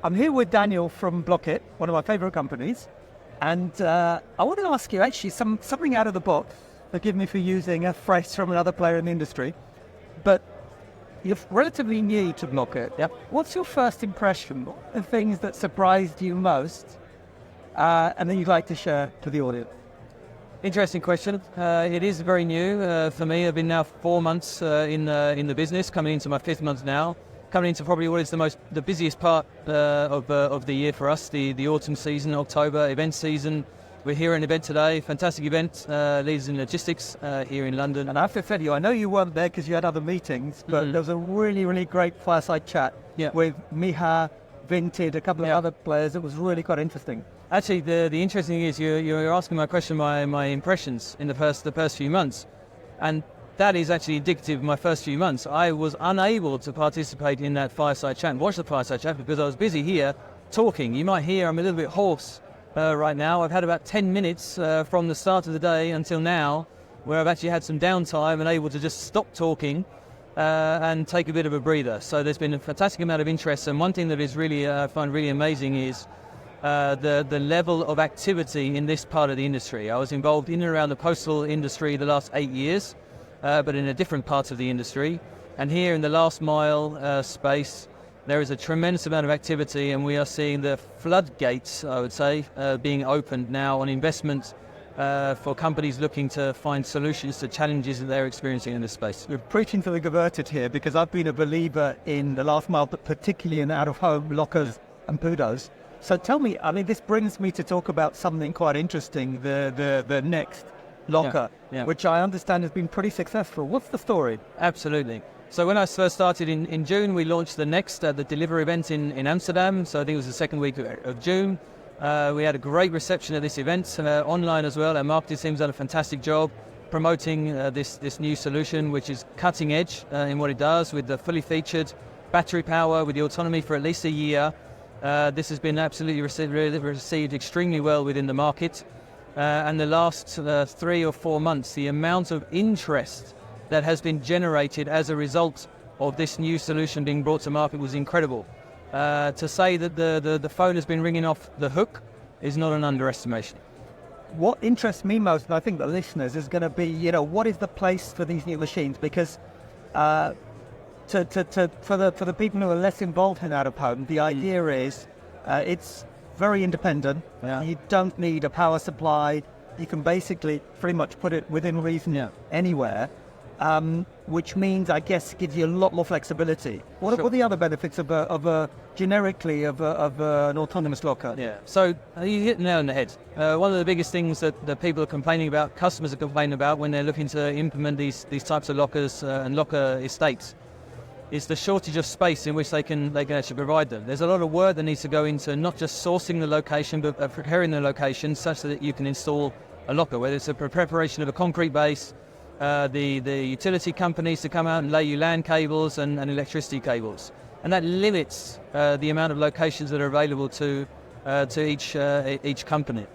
I'm here with Daniel from Bloq.it, one of my favourite companies, and I want to ask you actually something out of the box. Forgive me for using a phrase from another player in the industry, but you're relatively new to Bloq.it. Yep. What's your first impression? What are the things that surprised you most, and then you'd like to share to the audience? Interesting question. It is very new for me. I've been now 4 months in the business, coming into my 5th month now. Coming into probably what is the busiest part of the year for us, the autumn season, October event season. We're here at an event today, fantastic event, Leaders in Logistics here in London. And I have to tell you, I know you weren't there because you had other meetings, but there was a really, really great fireside chat with Miha, Vinted, a couple of other players. It was really quite interesting. Actually, the interesting thing is you're asking my question, my impressions in the first few months, and that is actually indicative of my first few months. I was unable to participate in that fireside chat and watch the fireside chat because I was busy here talking. You might hear I'm a little bit hoarse right now. I've had about 10 minutes from the start of the day until now where I've actually had some downtime and able to just stop talking and take a bit of a breather. So there's been a fantastic amount of interest, and one thing that is really I find really amazing is the level of activity in this part of the industry. I was involved in and around the postal industry the last 8 years, but in a different part of the industry. And here in the last mile space, there is a tremendous amount of activity, and we are seeing the floodgates, I would say, being opened now on investment for companies looking to find solutions to challenges that they're experiencing in this space. We're preaching to the converted here because I've been a believer in the last mile, but particularly in out-of-home lockers and PUDOs. So tell me, I mean, this brings me to talk about something quite interesting, the next locker, which I understand has been pretty successful. What's the story? Absolutely. So when I first started in June, we launched the next, the delivery event in Amsterdam. So I think it was the second week of June. We had a great reception at this event, online as well. Our marketing team's done a fantastic job promoting this new solution, which is cutting edge in what it does, with the fully featured battery power, with the autonomy for at least a year. This has been absolutely received extremely well within the market. And the last 3 or 4 months, the amount of interest that has been generated as a result of this new solution being brought to market was incredible. To say that the phone has been ringing off the hook is not an underestimation. What interests me most, and I think the listeners, is going to be, what is the place for these new machines? Because for the people who are less involved in out-of-home, the idea is it's very independent. You don't need a power supply. You can basically pretty much put it within reason anywhere, which means, I guess, gives you a lot more flexibility. What are the other benefits of an autonomous locker? Yeah, so you hit the nail on the head. One of the biggest things that people are complaining about, customers are complaining about when they're looking to implement these types of lockers and locker estates, is the shortage of space in which they can actually provide them. There's a lot of work that needs to go into not just sourcing the location, but preparing the location such that you can install a locker, whether it's a preparation of a concrete base, the utility companies to come out and lay you LAN cables and electricity cables. And that limits the amount of locations that are available to each company.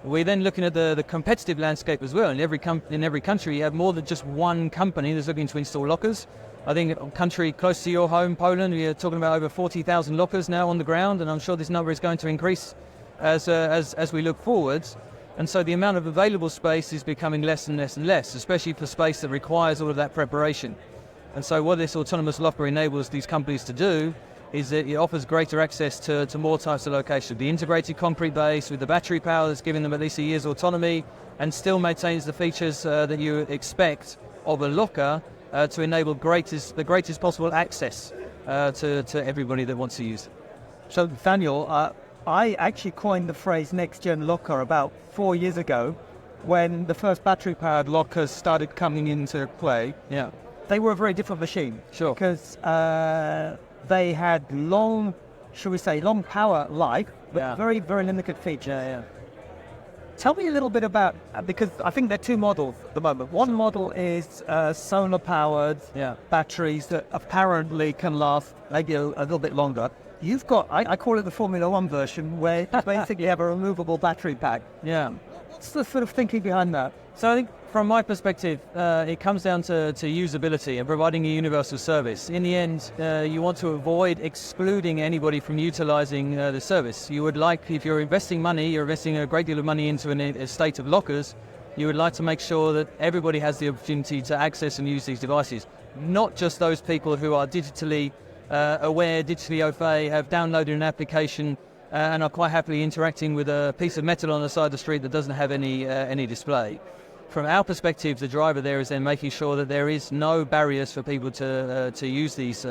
We're then looking at the competitive landscape as well. In every country, you have more than just one company that's looking to install lockers. I think a country close to your home, Poland, we are talking about over 40,000 lockers now on the ground, and I'm sure this number is going to increase as we look forwards. And so the amount of available space is becoming less and less and less, especially for space that requires all of that preparation. And so what this autonomous locker enables these companies to do is that it offers greater access to more types of locations. The integrated concrete base with the battery power that's giving them at least a year's autonomy, and still maintains the features that you expect of a locker to enable the greatest possible access to everybody that wants to use it. So Daniel, I actually coined the phrase next-gen locker about 4 years ago when the first battery-powered lockers started coming into play. Yeah. They were a very different machine. Sure. Because they had long power life, but very, very limited features. Yeah. Tell me a little bit about, because I think there are 2 models at the moment. One model is solar-powered batteries that apparently can last maybe a little bit longer. You've got, I call it the Formula One version, where you basically have a removable battery pack. Yeah. What's the sort of thinking behind that? So I think from my perspective, it comes down to usability and providing a universal service. In the end, you want to avoid excluding anybody from utilizing the service. You would like, if you're investing money, you're investing a great deal of money into an estate of lockers, you would like to make sure that everybody has the opportunity to access and use these devices. Not just those people who are digitally aware, digitally au fait, have downloaded an application and are quite happily interacting with a piece of metal on the side of the street that doesn't have any display. From our perspective, the driver there is then making sure that there is no barriers for people to use these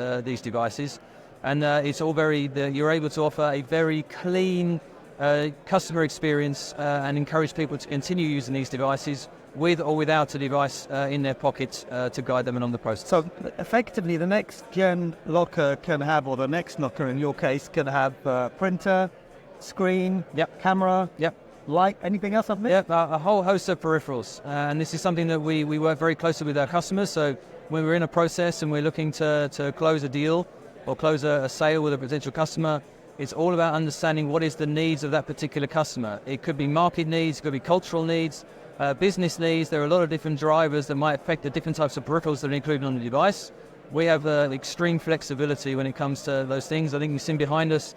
devices, and it's all you're able to offer a very clean customer experience and encourage people to continue using these devices with or without a device in their pocket to guide them along the process. So effectively, the next gen locker can have, or the next locker in your case, can have printer, screen, camera, light, anything else I've missed? A whole host of peripherals. And this is something that we work very closely with our customers. So when we're in a process and we're looking to close a deal or close a sale with a potential customer, it's all about understanding what is the needs of that particular customer. It could be market needs, it could be cultural needs, business needs. There are a lot of different drivers that might affect the different types of peripherals that are included on the device. We have extreme flexibility when it comes to those things. I think you've seen behind us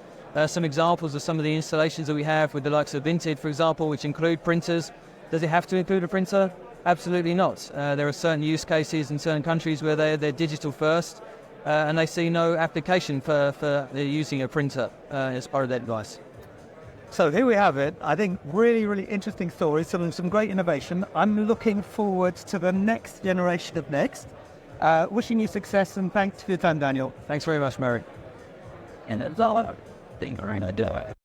some examples of some of the installations that we have with the likes of Vinted, for example, which include printers. Does it have to include a printer? Absolutely not. There are certain use cases in certain countries where they're digital first, and they see no application for using a printer as part of their device. So here we have it. I think really, really interesting stories, some great innovation. I'm looking forward to the next generation of Next. Wishing you success, and thanks for your time, Daniel. Thanks very much, Marek. And it's all thing right I do it.